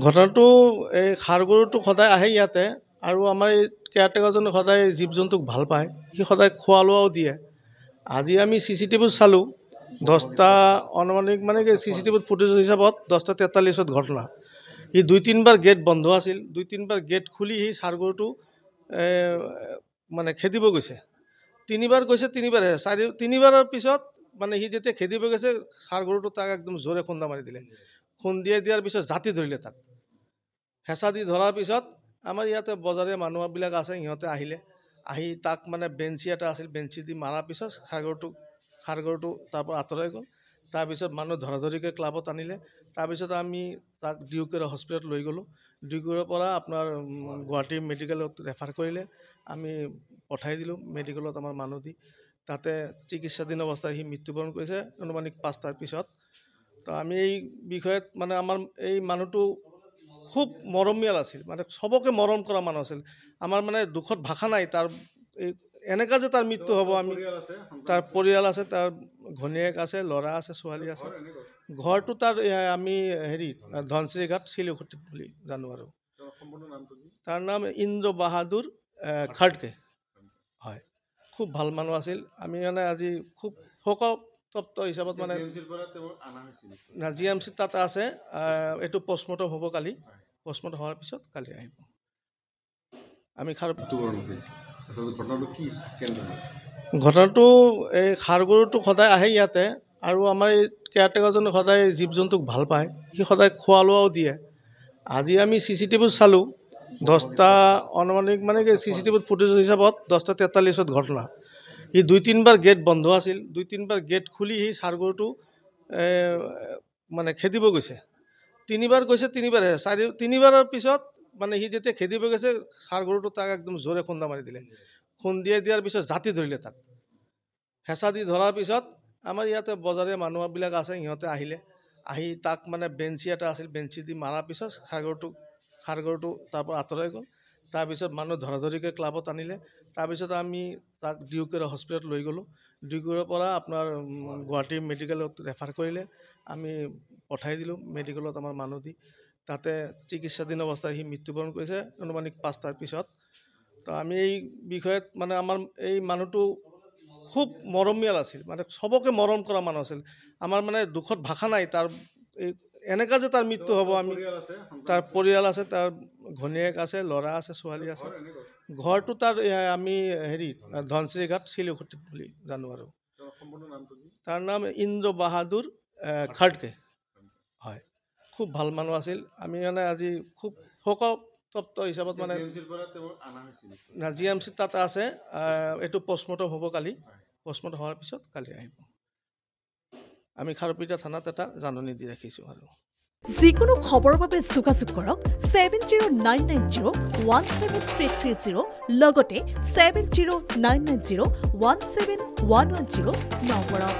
ঘটনাটো এই ষাঁড় গৰুটো সদায় আহে ইয়াতে আৰু আমাৰ এই কেয়াৰটেকাৰজনে সদায় জীৱ জন্তুক ভাল পায়, সি সদায় খোৱা লোৱাও দিয়ে। আজি আমি CCTV চালোঁ 10টা অনুমানিক মানে কি CCTV ফুটেজ হিচাপত 10:43 ঘটনা। সি 2-3বাৰ গেট বন্ধ আছিল, 2-3বাৰ গেট খুলি সি ষাঁড় গৰুটো মানে খেদিব গৈছে। 3বাৰ গৈছে, 3বাৰ আহে 3বাৰৰ পিছত মানে সি যেতিয়া খেদিব গৈছে ষাঁড় গৰুটো তাক একদম জোৰে খুন্দা মাৰি দিলে। খুন্দিয়াই দিয়াৰ পিছত জাতি ধৰিলে তাক। হেঁচা দি ধৰাৰ পিছত আমাৰ ইয়াতে বজাৰীয়া মানুহবিলাক আছে, সিহঁতে আহিলে, আহি তাক মানে বেঞ্চি এটা আছিল, বেঞ্চি দি মাৰাৰ পিছত ষাঁড় গৰুটো তাৰ পৰা আঁতৰাই গ'ল। তাৰপিছত মানুহ ধৰাধৰিকৈ ক্লাবত আনিলে। তাৰপিছত আমি তাক ডিউকেৰ হস্পিটেলত লৈ গ'লোঁ। ডিউকেৰৰ পৰা আপোনাৰ গুৱাহাটী মেডিকেলত ৰেফাৰ কৰিলে, আমি পঠাই দিলোঁ মেডিকেলত আমাৰ মানুহ দি। তাতে চিকিৎসাধীন অৱস্থাত সি মৃত্যুবৰণ কৰিছে অনুমানিক 5টাৰ পিছত। তো আমি এই বিষয়ত মানে আমাৰ এই মানুহটো খুব মৰমীয়াল আছিল, মানে চবকে মৰম কৰা মানুহ আছিল। আমাৰ মানে দুখত ভাষা নাই তাৰ এই এনেকা যে তাৰ মৃত্যু হ'ব। আমি তাৰ পৰিয়াল আছে, তাৰ ঘনীয়েক আছে, ল'ৰা আছে, ছোৱালী আছে। ঘৰটো তাৰ আমি ধনশ্ৰীঘাট শিলুখুটিত বুলি জানো আৰু। তাৰ নাম ইন্দ্ৰ বাহাদুৰ খাড়কে। হয়, খুব ভাল মানুহ আছিল। আমি মানে আজি খুব শোকতপ্ত হিচাপত মানে GMC তাতে আছে। এইটো পষ্টমৰ্টম হ'ব কালি, পষ্টমৰ্টম হোৱাৰ পিছত কালি আহিব। আমি ঘটনাটো এই ষাঁড় গৰুটো সদায় আহে ইয়াতে আৰু আমাৰ এই কেয়াৰটেকাৰজনে সদায় জীৱ জন্তুক ভাল পায়, সি সদায় খোৱা লোৱাও দিয়ে। আজি আমি CCTV চালোঁ 10টা অনুমানিক মানে কি CCTV ফুটেজ হিচাপত 10:43 ঘটনা। সি 2-3বাৰ গেট বন্ধ আছিল, 2-3বাৰ গেট খুলি সি ষাঁড় গৰুটো মানে খেদিব গৈছে। 3বাৰ গৈছে, 3বাৰ আহে 3বাৰৰ পিছত মানে সি যেতিয়া খেদিব গৈছে ষাঁড় গৰুটো তাক একদম জোৰে খুন্দা মাৰি দিলে। খুন্দিয়াই দিয়াৰ পিছত জাতি ধৰিলে তাক। হেঁচা দি ধৰাৰ পিছত আমাৰ ইয়াতে বজাৰীয়া মানুহবিলাক আছে, সিহঁতে আহিলে, আহি তাক মানে বেঞ্চি এটা আছিল, বেঞ্চি দি মাৰাৰ পিছত ষাঁড় গৰুটো তাৰ পৰা আঁতৰাই গ'ল। তাৰপিছত মানুহ ধৰাধৰিকৈ ক্লাবত আনিলে। তাৰপিছত আমি তাক ডিউকেৰ হস্পিটেলত লৈ গ'লোঁ। ডিউকেৰৰ পৰা আপোনাৰ গুৱাহাটী মেডিকেলত ৰেফাৰ কৰিলে, আমি পঠাই দিলোঁ মেডিকেলত আমাৰ মানুহ দি। তাতে চিকিৎসাধীন অৱস্থাত সি মৃত্যুবৰণ কৰিছে অনুমানিক 5টাৰ পিছত। তো আমি এই বিষয়ত মানে আমাৰ এই মানুহটো খুব মৰমীয়াল আছিল, মানে চবকে মৰম কৰা মানুহ আছিল। আমাৰ মানে দুখত ভাষা নাই তাৰ এই এনেকা যে তাৰ মৃত্যু হ'ব। আমি তাৰ পৰিয়াল আছে, তাৰ ঘনীয়েক আছে, ল'ৰা আছে, ছোৱালী আছে। ঘৰটো তাৰ আমি ধনশ্ৰীঘাট শিলুখুটিত বুলি জানো আৰু। তাৰ নাম ইন্দ্ৰ বাহাদুৰ খাড়কে। হয়, খুব ভাল মানুহ আছিল। আমি মানে আজি খুব শোকতপ্ত হিচাপত মানে GMC তাতে আছে। এইটো পষ্টমৰ্টম হ'ব কালি, পষ্টমৰ্টম হোৱাৰ পিছত কালি আহিব। আমি খাৰুপেটীয়া থানাত এটা জাননী দি ৰাখিছোঁ আৰু। যিকোনো খবৰৰ বাবে যোগাযোগ কৰক 7099017330 লগতে 7099017110 নম্বৰত।